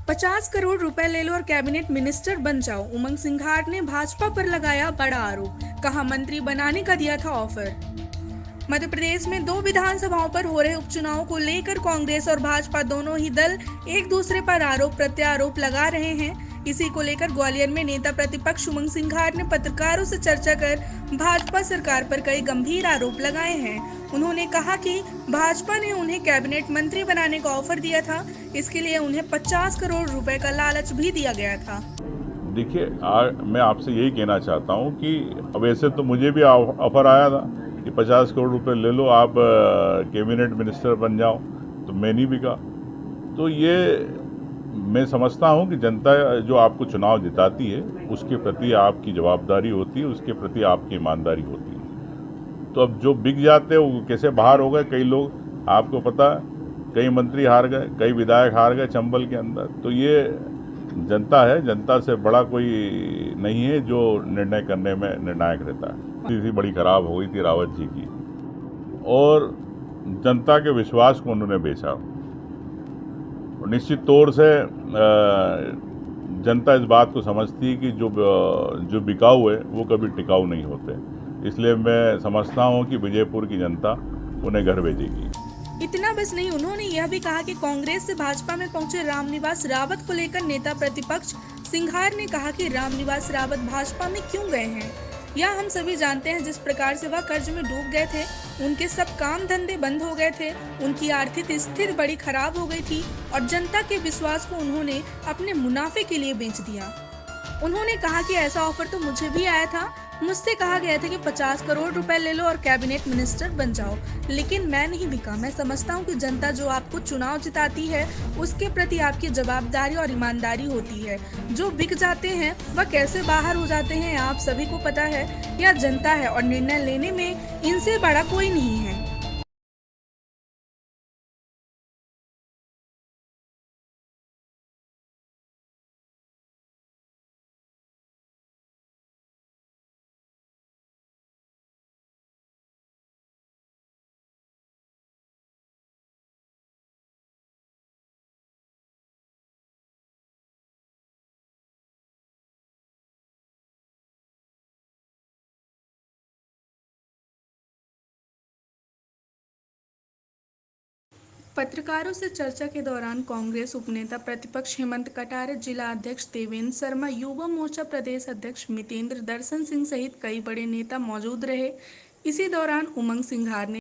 50 करोड़ रुपए ले लो और कैबिनेट मिनिस्टर बन जाओ। उमंग सिंघार ने भाजपा पर लगाया बड़ा आरोप, कहा मंत्री बनाने का दिया था ऑफर। मध्य प्रदेश में 2 विधानसभाओं पर हो रहे उपचुनाव को लेकर कांग्रेस और भाजपा दोनों ही दल एक दूसरे पर आरोप प्रत्यारोप लगा रहे हैं। इसी को लेकर ग्वालियर में नेता प्रतिपक्ष उमंग सिंघार ने पत्रकारों से चर्चा कर भाजपा सरकार पर कई गंभीर आरोप लगाए हैं। उन्होंने कहा कि भाजपा ने उन्हें कैबिनेट मंत्री बनाने का ऑफर दिया था, इसके लिए उन्हें 50 करोड़ रुपए का लालच भी दिया गया था। देखिए, मैं आपसे यही कहना चाहता हूँ कि वैसे तो मुझे भी ऑफर आया था कि 50 करोड़ रुपए ले लो, आप कैबिनेट मिनिस्टर बन जाओ, तो मैं नहीं बिका। तो ये मैं समझता हूँ कि जनता जो आपको चुनाव जिताती है उसके प्रति आपकी जवाबदारी होती है, उसके प्रति आपकी ईमानदारी होती है। तो अब जो बिक जाते हैं वो कैसे बाहर हो गए, कई लोग आपको पता है, कई मंत्री हार गए, कई विधायक हार गए चंबल के अंदर। तो ये जनता है, जनता से बड़ा कोई नहीं है जो निर्णय करने में निर्णायक रहता है। स्थिति बड़ी खराब हो गई थी रावत जी की, और जनता के विश्वास को उन्होंने बेचा। और निश्चित तौर से जनता इस बात को समझती है कि जो बिकाऊ है वो कभी टिकाऊ नहीं होते। इसलिए मैं समझता हूँ कि विजयपुर की जनता उन्हें घर भेजेगी। इतना बस नहीं, उन्होंने यह भी कहा कि कांग्रेस से भाजपा में पहुंचे रामनिवास रावत को लेकर नेता प्रतिपक्ष सिंघार ने कहा कि रामनिवास रावत भाजपा में क्यों गए हैं। यह हम सभी जानते हैं, जिस प्रकार से वह कर्ज में डूब गए थे, उनके सब काम धंधे बंद हो गए थे, उनकी आर्थिक स्थिति बड़ी खराब हो गई थी और जनता के विश्वास को उन्होंने अपने मुनाफे के लिए बेच दिया। उन्होंने कहा कि ऐसा ऑफर तो मुझे भी आया था, मुझसे कहा गया था कि 50 करोड़ रुपए ले लो और कैबिनेट मिनिस्टर बन जाओ, लेकिन मैं नहीं बिका। मैं समझता हूँ कि जनता जो आपको चुनाव जिताती है उसके प्रति आपकी जवाबदारी और ईमानदारी होती है। जो बिक जाते हैं वह कैसे बाहर हो जाते हैं आप सभी को पता है। यह जनता है और निर्णय लेने में इनसे बड़ा कोई नहीं है। पत्रकारों से चर्चा के दौरान कांग्रेस उपनेता प्रतिपक्ष हेमंत कटारे, जिला अध्यक्ष देवेंद्र शर्मा, युवा मोर्चा प्रदेश अध्यक्ष मितेंद्र दर्शन सिंह सहित कई बड़े नेता मौजूद रहे। इसी दौरान उमंग सिंघार ने